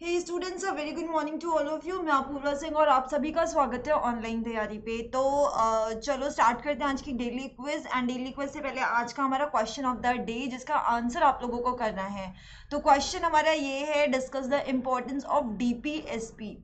Hey students, a very good morning to all of you. मैं अपूर्वा सिंह और आप सभी का स्वागत है ऑनलाइन तैयारी पे। तो चलो स्टार्ट करते हैं आज की daily quiz. And daily quiz से पहले आज का हमारा क्वेश्चन ऑफ द डे, जिसका आंसर आप लोगों को करना है। तो क्वेश्चन हमारा ये है, discuss the importance of DPSP,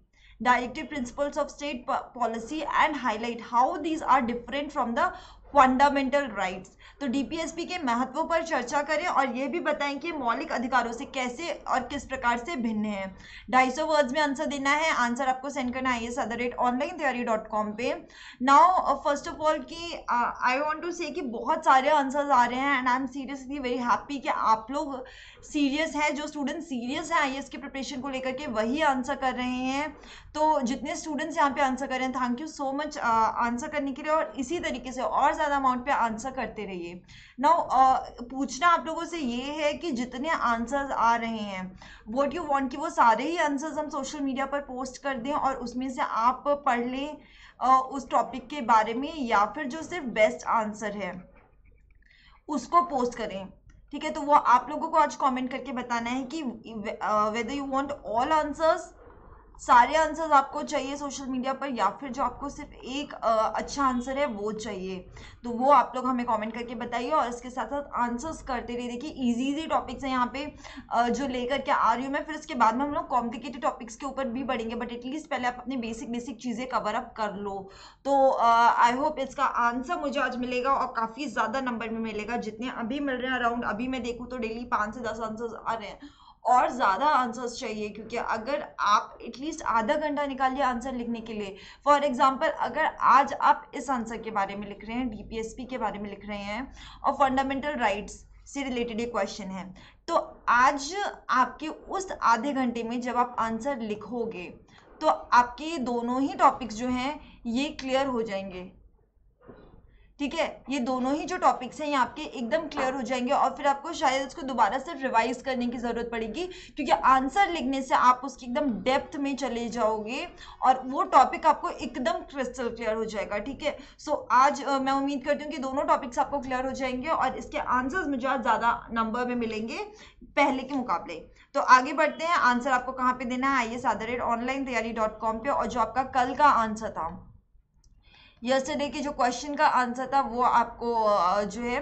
directive principles of state policy, and highlight how these are different from the fundamental rights. तो डीपीएसपी के महत्व पर चर्चा करें और ये भी बताएं कि मौलिक अधिकारों से कैसे और किस प्रकार से भिन्न है। 250 वर्ड्स में आंसर देना है। आंसर आपको सेंड करना है is@onlinethyari.com पे। नाउ फर्स्ट ऑफ ऑल कि आई वांट टू से कि बहुत सारे आंसर्स आ रहे हैं and I am seriously very happy कि आप लोग सीरियस हैं। जो स्टूडेंट सीरियस हैं आईएएस की प्रिपरेशन को लेकर के, वही आंसर कर रहे हैं। तो जितने स्टूडेंट्स यहाँ पे आंसर कर रहे हैं, thank you so much answer करने के लिए, और इसी तरीके से और ज़्यादा अमाउंट पे आंसर करते रहिए। नाउ पूछना आप लोगों से ये है कि जितने आंसर्स आ रहे हैं, व्हाट यू वांट कि वो सारे ही आंसर्स हम सोशल मीडिया पर पोस्ट कर दें और उसमें से आप पढ़ लें उस टॉपिक के बारे में, या फिर जो सिर्फ बेस्ट आंसर है उसको पोस्ट करें। ठीक है, तो वो आप लोगों को आज कमेंट करके बताना है कि whether you want all answers, सारे आंसर्स आपको चाहिए सोशल मीडिया पर, या फिर जो आपको सिर्फ एक अच्छा आंसर है वो चाहिए। तो वो आप लोग हमें कमेंट करके बताइए और इसके साथ साथ आंसर्स करते रहिए। देखिए इजी इजी टॉपिक्स हैं यहाँ पे जो लेकर के आ रही हूँ मैं। फिर इसके बाद में हम लोग कॉम्प्लिकेटेड टॉपिक्स के ऊपर भी बढ़ेंगे, बट एटलीस्ट पहले आप अपनी बेसिक बेसिक चीज़ें कवर अप कर लो। तो आई होप इसका आंसर मुझे आज मिलेगा और काफ़ी ज़्यादा नंबर में मिलेगा। जितने अभी मिल रहे हैं अराउंड, अभी मैं देखूँ तो डेली 5 से 10 आंसर्स आ रहे हैं, और ज़्यादा आंसर्स चाहिए। क्योंकि अगर आप एटलीस्ट आधा घंटा निकालिए आंसर लिखने के लिए, फॉर एग्जांपल अगर आज आप इस आंसर के बारे में लिख रहे हैं, डीपीएसपी के बारे में लिख रहे हैं और फंडामेंटल राइट्स से रिलेटेड ये क्वेश्चन है, तो आज आपके उस आधे घंटे में जब आप आंसर लिखोगे तो आपके दोनों ही टॉपिक्स जो हैं ये क्लियर हो जाएंगे। ठीक है, ये दोनों ही जो टॉपिक्स हैं ये आपके एकदम क्लियर हो जाएंगे, और फिर आपको शायद इसको दोबारा सिर्फ रिवाइज करने की ज़रूरत पड़ेगी, क्योंकि आंसर लिखने से आप उसकी एकदम डेप्थ में चले जाओगे और वो टॉपिक आपको एकदम क्रिस्टल क्लियर हो जाएगा। ठीक है, सो आज मैं उम्मीद करती हूँ कि दोनों टॉपिक्स आपको क्लियर हो जाएंगे और इसके आंसर्स मुझे आज ज़्यादा नंबर में मिलेंगे पहले के मुकाबले। तो आगे बढ़ते हैं। आंसर आपको कहाँ पे देना है, is@onlinethyari.com पे। और जो आपका कल का आंसर था, यस्टरडे के जो क्वेश्चन का आंसर था, वो आपको जो है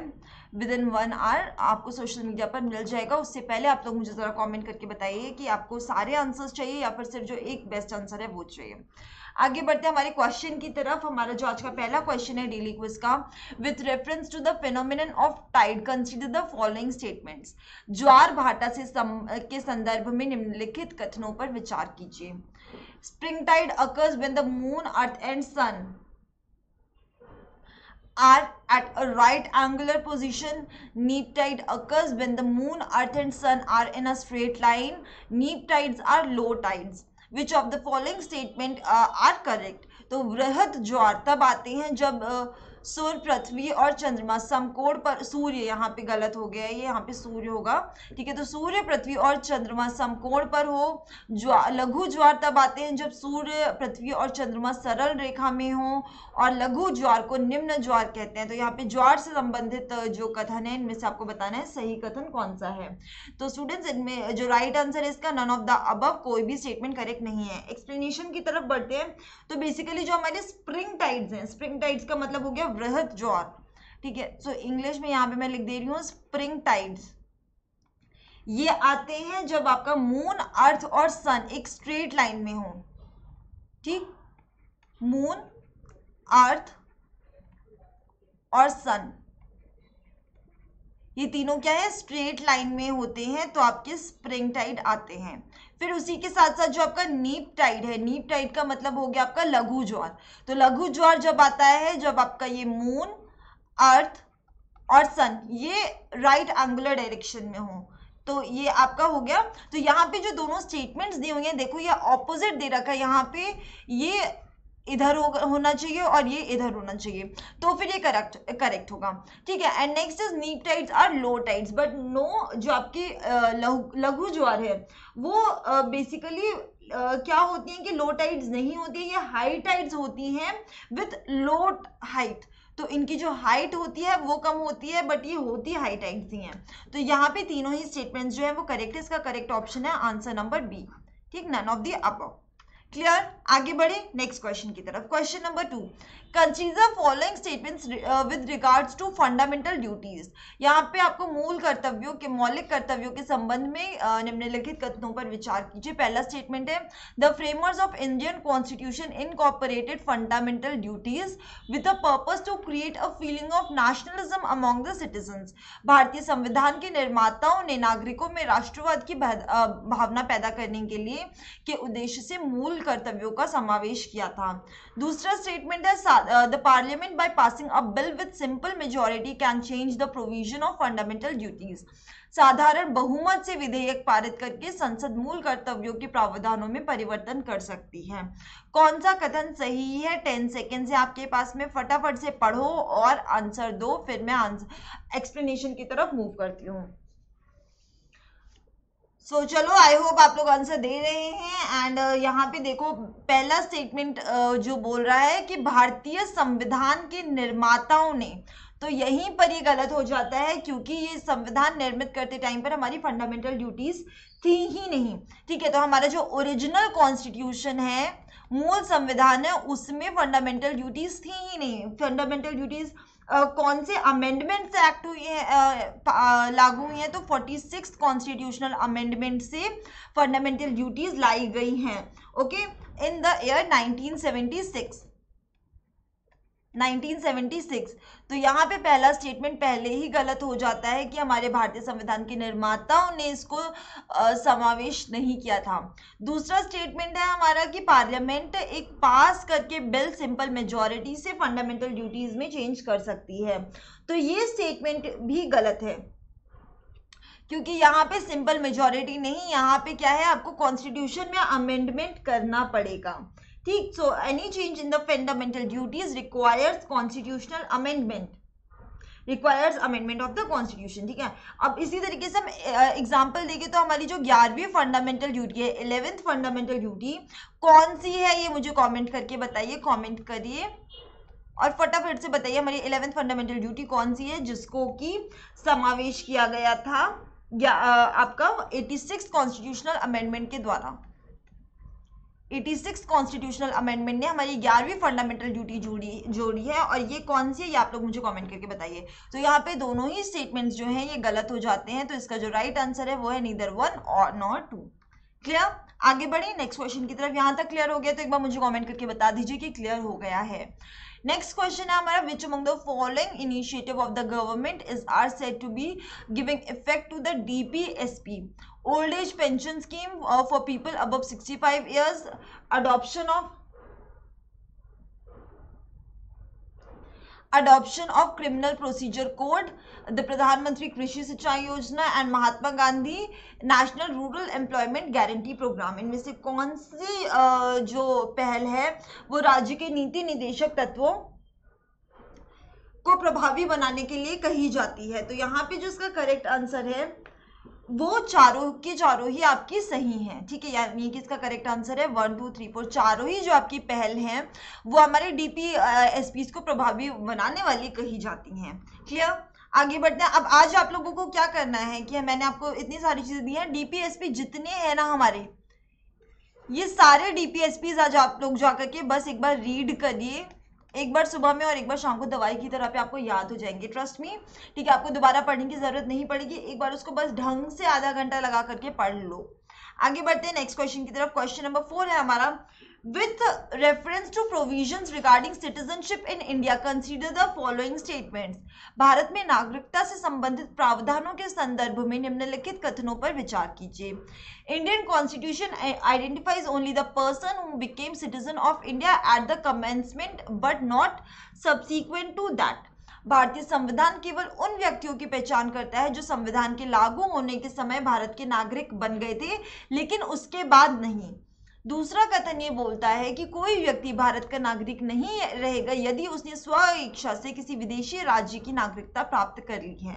विद इन 1 आवर आपको सोशल मीडिया पर मिल जाएगा। उससे पहले आप लोग मुझे ज़रा कमेंट करके बताइए कि आपको सारे आंसर्स चाहिए या फिर सिर्फ जो एक बेस्ट आंसर है वो चाहिए। आगे बढ़ते हैं हमारे क्वेश्चन की तरफ। हमारा जो आज का पहला क्वेश्चन है डेली क्विज का, with reference to the phenomenon of tide consider the following statements. ज्वार भाटा से के संदर्भ में निम्नलिखित कथनों पर विचार कीजिए। Spring tide occurs when the moon, earth and sun are at a right angular position. Neap tide occurs when the moon, earth and sun are in a straight line. Neap tides are low tides. Which of the following statement are correct? तो वृहद ज्वार तब आते हैं जब सूर्य, पृथ्वी और चंद्रमा समकोण पर, सूर्य यहाँ पे गलत हो गया है, ये यहाँ पे सूर्य होगा। ठीक है, तो सूर्य, पृथ्वी और चंद्रमा समकोण पर हो। लघु ज्वार तब आते हैं जब सूर्य, पृथ्वी और चंद्रमा सरल रेखा में हो, और लघु ज्वार को निम्न ज्वार कहते हैं। तो यहाँ पे ज्वार से संबंधित जो कथन है, इनमें से आपको बताना है सही कथन कौन सा है। तो स्टूडेंट्स, इनमें जो राइट आंसर है इसका नन ऑफ द अबव, कोई भी स्टेटमेंट करेक्ट नहीं है। एक्सप्लेनेशन की तरफ बढ़ते हैं। तो बेसिकली जो हमारे स्प्रिंग टाइड्स हैं, स्प्रिंग टाइड्स का मतलब हो गया वृहद ज्वार। ठीक है, सो इंग्लिश में यहाँ पे मैं लिख दे रही हूँ स्प्रिंग टाइड्स। ये आते हैं जब आपका मून, अर्थ और सन एक स्ट्रेट लाइन में हो। ठीक, मून, अर्थ और सन, ये तीनों क्या है, स्ट्रेट लाइन में होते हैं, तो आपके स्प्रिंग टाइड आते हैं। फिर उसी के साथ साथ जो आपका नीप टाइड है, नीप टाइड का मतलब हो गया आपका लघु ज्वार। तो लघु ज्वार जब आता है जब आपका ये मून, अर्थ और सन ये राइट एंगुलर डायरेक्शन में हो, तो ये आपका हो गया। तो यहाँ पे जो दोनों स्टेटमेंट्स दी हुई हैं, देखो ये ऑपोजिट दे रखा है, यहाँ पे ये इधर होना चाहिए और ये इधर होना चाहिए, तो फिर ये करेक्ट होगा। ठीक है, and next is neap tides are low tides, but no, जो आपकी लघु ज्वार है वो बेसिकली क्या होती हैं कि लो टाइड्स नहीं होती है, ये हाई टाइड्स होती हैं विथ लो हाइट। तो इनकी जो हाइट होती है वो कम होती है, बट ये होती हाई टाइड्स ही हैं। तो यहाँ पे तीनों ही स्टेटमेंट्स जो है वो करेक्ट है। इसका करेक्ट ऑप्शन है आंसर नंबर बी। ठीक, none of the above. Clear, आगे बढ़े नेक्स्ट क्वेश्चन की तरफ। Question number 2, consider following statements with regards to fundamental duties. यहाँ पे आपको मूल कर्तव्यों के, मौलिक कर्तव्यों के संबंध में निम्नलिखित कथनों पर विचार कीजिए। पहला स्टेटमेंट है, the framers of Indian constitution incorporated fundamental duties with the purpose to create a feeling of nationalism among the citizens. भारतीय संविधान के निर्माताओं ने नागरिकों में राष्ट्रवाद की भावना पैदा करने के लिए के उद्देश्य से मूल कर्तव्यों का समावेश किया था। दूसरा स्टेटमेंट है, the parliament by passing a bill with simple majority can change the provision of fundamental duties. साधारण बहुमत से विधेयक पारित करके संसद मूल कर्तव्यों के प्रावधानों में परिवर्तन कर सकती है। कौन सा कथन सही है? 10 सेकेंड है आपके पास में, फटाफट से पढ़ो और आंसर दो, फिर मैं एक्सप्लेनेशन की तरफ मूव करती हूँ। सो चलो, आई होप आप लोग आंसर दे रहे हैं। एंड यहाँ पे देखो, पहला स्टेटमेंट जो बोल रहा है कि भारतीय संविधान के निर्माताओं ने, तो यहीं पर ये गलत हो जाता है क्योंकि ये संविधान निर्मित करते टाइम पर हमारी फंडामेंटल ड्यूटीज थी ही नहीं। ठीक है, तो हमारा जो ओरिजिनल कॉन्स्टिट्यूशन है, मूल संविधान है, उसमें फंडामेंटल ड्यूटीज थी ही नहीं। फंडामेंटल ड्यूटीज कौन से अमेंडमेंट से एक्ट हुई है, लागू हुई हैं? तो 46 कॉन्स्टिट्यूशनल अमेंडमेंट से फंडामेंटल ड्यूटीज लाई गई हैं। Okay, in the year 1976। तो यहाँ पे पहला स्टेटमेंट पहले ही गलत हो जाता है कि हमारे भारतीय संविधान के निर्माताओं ने इसको समावेश नहीं किया था। दूसरा स्टेटमेंट है हमारा कि पार्लियामेंट एक पास करके बिल सिंपल मेजॉरिटी से फंडामेंटल ड्यूटीज में चेंज कर सकती है। तो ये स्टेटमेंट भी गलत है क्योंकि यहाँ पे सिंपल मेजॉरिटी नहीं, यहाँ पे क्या है, आपको कॉन्स्टिट्यूशन में अमेंडमेंट करना पड़ेगा। ठीक, so any change in the fundamental duties requires constitutional amendment, requires amendment of the constitution. ठीक है, अब इसी तरीके से हम एग्जांपल देंगे तो हमारी जो 11वीं फंडामेंटल ड्यूटी है, 11th फंडामेंटल ड्यूटी कौन सी है, ये मुझे कमेंट करके बताइए, कमेंट करिए और फटाफट से बताइए हमारी 11th फंडामेंटल ड्यूटी कौन सी है जिसको कि समावेश किया गया था आपका 86 कॉन्स्टिट्यूशनल अमेंडमेंट के द्वारा। 86 कॉन्स्टिट्यूशनल अमेंडमेंट ने हमारी 11वीं फंडामेंटल ड्यूटी जोड़ी है, और ये कौन सी है ये आप लोग मुझे कमेंट करके बताइए। तो यहाँ पे दोनों ही स्टेटमेंट्स जो हैं ये गलत हो जाते हैं, तो इसका जो राइट आंसर है वो है नीदर 1 और नॉर 2। क्लियर, आगे बढ़े नेक्स्ट क्वेश्चन की तरफ। यहाँ तक क्लियर हो गया तो एक बार मुझे कमेंट करके बता दीजिए कि क्लियर हो गया है। नेक्स्ट क्वेश्चन है हमारा, which among the following initiative of the government is are said to be giving effect to the DPSP, old age pension scheme for people above 65 years, adoption of criminal procedure code, the प्रधानमंत्री Krishi Sinchai Yojana and Mahatma Gandhi national rural employment guarantee programme. इनमें से कौन सी जो पहल है वो राज्य के नीति निदेशक तत्वों को प्रभावी बनाने के लिए कही जाती है? तो यहाँ पे जो इसका करेक्ट आंसर है वो चारों के चारों ही आपकी सही हैं। ठीक है, यानी कि इसका करेक्ट आंसर है 1 2 3 4, चारों ही जो आपकी पहल हैं वो हमारे DPSPs को प्रभावी बनाने वाली कही जाती हैं। क्लियर, आगे बढ़ते हैं। अब आज आप लोगों को क्या करना है कि मैंने आपको इतनी सारी चीजें दी हैं, DPSP जितने हैं ना हमारे, ये सारे DPSPs आज आप लोग जाकर के बस एक बार रीड करिए, एक बार सुबह में और एक बार शाम को दवाई की तरह पे आपको याद हो जाएंगे, ट्रस्ट मी। ठीक है, आपको दोबारा पढ़ने की जरूरत नहीं पड़ेगी, एक बार उसको बस ढंग से आधा घंटा लगा करके पढ़ लो। आगे बढ़ते हैं नेक्स्ट क्वेश्चन की तरफ। क्वेश्चन नंबर 4 है हमारा, with reference to provisions regarding citizenship in India, consider the following statements। Bharat में नागरिकता से संबंधित प्रावधानों के संदर्भ में निम्नलिखित कथनों पर विचार कीजिए। Indian Constitution identifies only the person who became citizen of India at the commencement but not subsequent to that। भारतीय संविधान केवल उन व्यक्तियों की पहचान करता है जो संविधान के लागू होने के समय भारत के नागरिक बन गए थे, लेकिन उसके बाद नहीं। दूसरा कथन ये बोलता है कि कोई व्यक्ति भारत का नागरिक नहीं रहेगा यदि उसने स्व इच्छा से किसी विदेशी राज्य की नागरिकता प्राप्त कर ली है।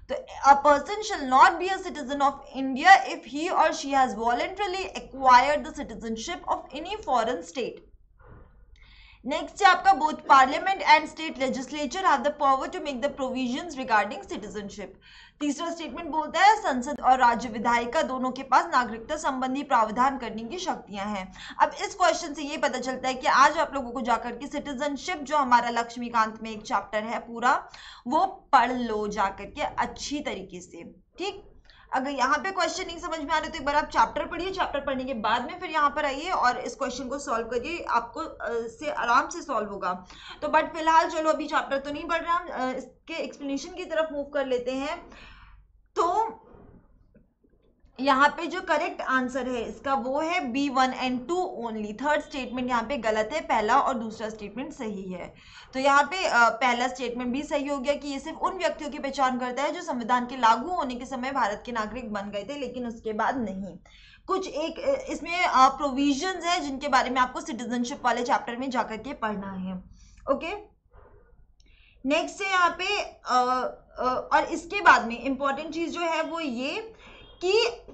तो a person shall not be a citizen of India if he or she has voluntarily acquired the citizenship of any foreign state, next है आपका both parliament and state legislature have the power to make the provisions regarding citizenship. तीसरा statement बोलता है संसद और राज्य विधायिका दोनों के पास नागरिकता संबंधी प्रावधान करने की शक्तियां हैं। अब इस क्वेश्चन से ये पता चलता है कि आज आप लोगों को जाकर के सिटीजनशिप जो हमारा लक्ष्मीकांत में एक चैप्टर है पूरा, वो पढ़ लो जाकर के अच्छी तरीके से। ठीक, अगर यहाँ पे क्वेश्चन नहीं समझ में आ रहे तो एक बार आप चैप्टर पढ़िए, चैप्टर पढ़ने के बाद में फिर यहाँ पर आइए और इस क्वेश्चन को सॉल्व करिए, आपको से आराम से सॉल्व होगा। तो बट फिलहाल चलो अभी चैप्टर तो नहीं पढ़ रहे हम, इसके एक्सप्लेनेशन की तरफ मूव कर लेते हैं। तो यहाँ पे जो करेक्ट आंसर है इसका वो है B1 and 2 only. Third statement यहाँ पे गलत है, पहला और दूसरा स्टेटमेंट सही है। तो यहाँ पे पहला स्टेटमेंट भी सही हो गया कि ये सिर्फ उन व्यक्तियों की पहचान करता है जो संविधान के लागू होने के समय भारत के नागरिक बन गए थे, लेकिन उसके बाद नहीं। कुछ एक इसमें प्रोविजंस है जिनके बारे में आपको सिटीजनशिप वाले चैप्टर में जाकर के पढ़ना है। ओके, नेक्स्ट है यहाँ पे और इसके बाद में इंपॉर्टेंट चीज जो है वो ये कि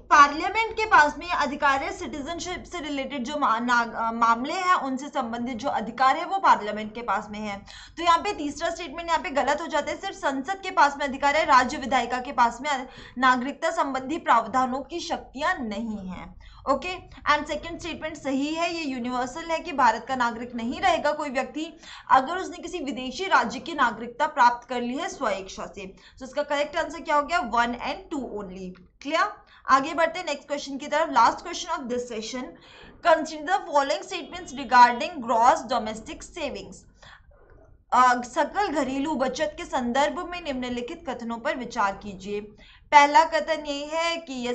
पार्लियामेंट के पास में अधिकार है सिटीजनशिप से रिलेटेड जो मामले हैं उनसे संबंधित जो अधिकार है वो पार्लियामेंट के पास में है। तो यहाँ पे तीसरा स्टेटमेंट यहाँ पे गलत हो जाता है, सिर्फ संसद के पास में अधिकार है, राज्य विधायिका के पास में नागरिकता संबंधी प्रावधानों की शक्तियां नहीं है। ओके, एंड सेकंड स्टेटमेंट सही है, ये यूनिवर्सल है कि भारत का नागरिक नहीं रहेगा कोई व्यक्ति अगर उसने किसी विदेशी राज्य की नागरिकता प्राप्त कर ली है स्वेच्छा से। तो इसका करेक्ट आंसर क्या हो गया 1 and 2 ओनली। क्लियर, आगे बढ़ते हैं नेक्स्ट क्वेश्चन की तरफ। Last question of this session, consider the following statements regarding gross domestic savings. सकल घरेलू बचत के संदर्भ में निम्नलिखित कथनों पर विचार कीजिए। पहला कथन ये है कि यह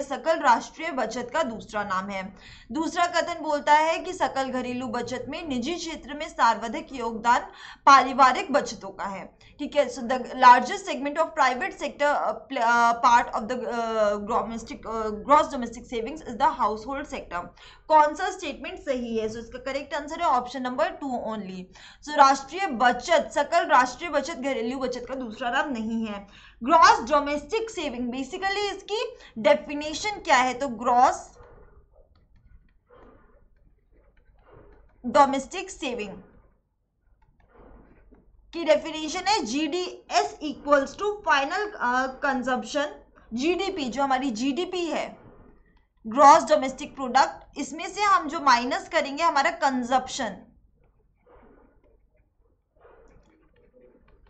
सकल राष्ट्रीय बचत का दूसरा नाम है। दूसरा कथन बोलता है कि सकल घरेलू बचत में निजी क्षेत्र में सर्वाधिक योगदान पारिवारिक बचतों का है। ठीक है, so the largest segment of private sector part of the gross domestic savings is the house hold sector. कौन सा स्टेटमेंट सही है? सो इसका करेक्ट आंसर है ऑप्शन नंबर 2 ओनली। सो राष्ट्रीय बचत, सकल राष्ट्रीय बचत घरेलू बचत का दूसरा नाम नहीं है। ग्रॉस डोमेस्टिक सेविंग, बेसिकली इसकी डेफिनेशन क्या है? तो ग्रॉस डोमेस्टिक सेविंग की डेफिनेशन है GDS equals to final consumption, GDP जो हमारी GDP है, ग्रॉस डोमेस्टिक प्रोडक्ट, इसमें से हम जो माइनस करेंगे हमारा कंजप्शन,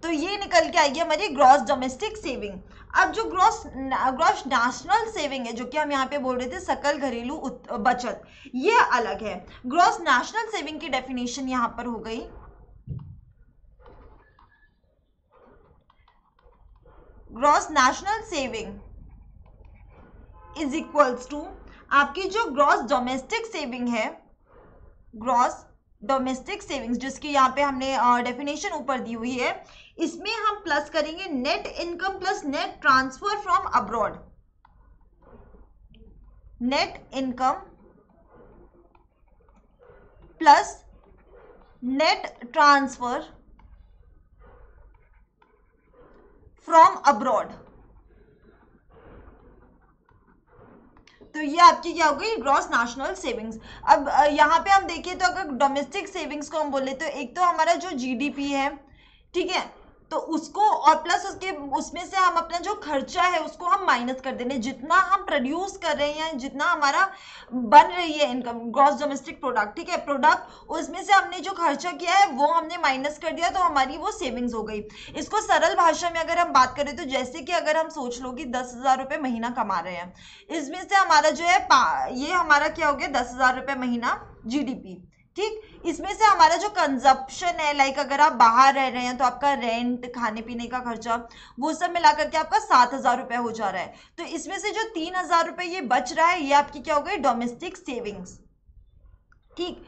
तो ये निकल के आएगी हमारी ग्रॉस डोमेस्टिक सेविंग। अब जो ग्रॉस नेशनल सेविंग है जो कि हम यहाँ पे बोल रहे थे सकल घरेलू बचत, ये अलग है। ग्रॉस नेशनल सेविंग की डेफिनेशन यहाँ पर हो गई gross national saving is equals to आपकी जो ग्रॉस डोमेस्टिक सेविंग है, ग्रॉस डोमेस्टिक सेविंग्स जिसकी यहाँ पे हमने डेफिनेशन ऊपर दी हुई है, इसमें हम प्लस करेंगे net income plus net transfer from abroad. Net income plus net transfer from abroad, तो ये आपकी क्या हो गई ग्रॉस नेशनल सेविंग्स। अब यहाँ पे हम देखिए तो अगर डोमेस्टिक सेविंग्स को हम बोले तो एक तो हमारा जो GDP है, ठीक है, तो उसको और प्लस उसमें से हम अपना जो खर्चा है उसको हम माइनस कर देंगे। जितना हम प्रोड्यूस कर रहे हैं, जितना हमारा बन रही है इनकम, ग्रॉस डोमेस्टिक प्रोडक्ट, ठीक है, प्रोडक्ट, उसमें से हमने जो खर्चा किया है वो हमने माइनस कर दिया, तो हमारी वो सेविंग्स हो गई। इसको सरल भाषा में अगर हम बात करें तो जैसे कि अगर हम सोच लो कि 10,000 रुपये महीना कमा रहे हैं, इसमें से हमारा जो है ये हमारा क्या हो गया 10,000 रुपये महीना GDP, ठीक। इसमें से हमारा जो कंजप्शन है, लाइक अगर आप बाहर रह रहे हैं तो आपका रेंट, खाने पीने का खर्चा, वो सब मिला करके आपका 7,000 रुपये हो जा रहा है। तो इसमें से जो 3,000 रुपये ये बच रहा है, ये आपकी क्या हो गई डोमेस्टिक सेविंग्स, ठीक।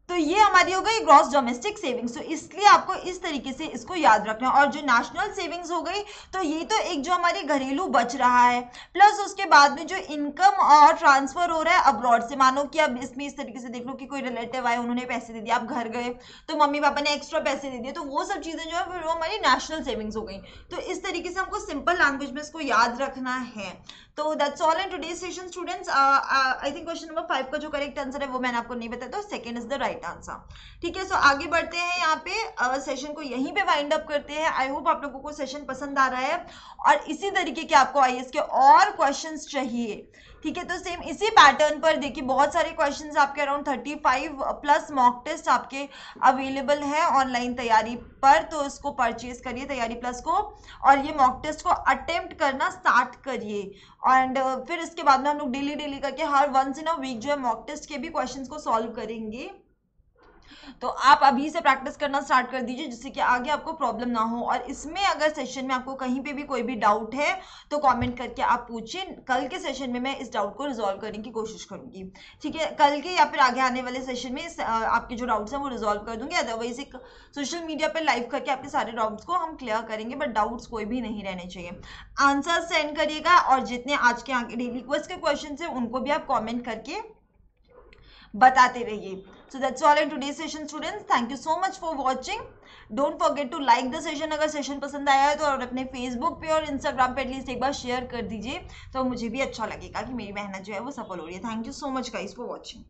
तो ये हमारी हो गई ग्रॉस डोमेस्टिक सेविंग्स। तो इसलिए आपको इस तरीके से इसको याद रखना। और जो नेशनल सेविंग्स हो गई, तो ये तो एक जो हमारी घरेलू बच रहा है, प्लस उसके बाद में जो इनकम और ट्रांसफर हो रहा है अब्रॉड से। मानो कि अब इसमें इस तरीके से देख लो कि कोई रिलेटिव आए, उन्होंने पैसे दे दिए, आप घर गए तो मम्मी पापा ने एक्स्ट्रा पैसे दे दिए, तो वो सब चीजें जो है फिर वो हमारी नेशनल सेविंग्स हो गई। तो इस तरीके से हमको सिंपल लैंग्वेज में इसको याद रखना है। तो that's all in today's session students. I think question number 5 का जो करेक्ट आंसर है वो मैंने आपको नहीं बताया, तो second is the right answer. ठीक है, सो आगे बढ़ते हैं, यहाँ पे सेशन को यहीं पे वाइंड अप करते हैं। आई होप आप लोगों को सेशन पसंद आ रहा है और इसी तरीके के आपको आईएएस के और क्वेश्चंस चाहिए। ठीक है, तो सेम इसी पैटर्न पर देखिए बहुत सारे क्वेश्चंस आपके अराउंड 35 प्लस मॉक टेस्ट आपके अवेलेबल है ऑनलाइन तैयारी पर, तो इसको परचेज करिए तैयारी प्लस को और ये मॉक टेस्ट को अटेम्प्ट करना स्टार्ट करिए। एंड फिर इसके बाद में हम लोग डेली करके her once in a week जो है मॉक टेस्ट के भी क्वेश्चंस को सॉल्व करेंगे। तो आप अभी से प्रैक्टिस करना स्टार्ट कर दीजिए जिससे कि आगे आपको प्रॉब्लम ना हो। और इसमें अगर सेशन में आपको कहीं पे भी कोई भी डाउट है तो कमेंट करके आप पूछिए, कल के सेशन में मैं इस डाउट को रिजॉल्व करने की कोशिश करूंगी। ठीक है, कल के या फिर आगे आने वाले सेशन में आपके जो डाउट्स हैं वो रिजॉल्व कर दूंगी। अदरवाइज एक सोशल मीडिया पर लाइव करके आपके सारे डाउट्स को हम क्लियर करेंगे, बट डाउट्स कोई भी नहीं रहने चाहिए। आंसर सेंड करिएगा और जितने आज के आगे डेली क्विज के क्वेश्चन है उनको भी आप कॉमेंट करके बताते रहिए। So that's all in today's session students. Thank you so much for watching. Don't forget to like the session अगर सेशन पसंद आया है तो, और अपने फेसबुक पे और इंस्टाग्राम पे एटलीस्ट एक बार शेयर कर दीजिए तो मुझे भी अच्छा लगेगा कि मेरी मेहनत जो है वो सफल हो रही है। Thank you so much guys for watching.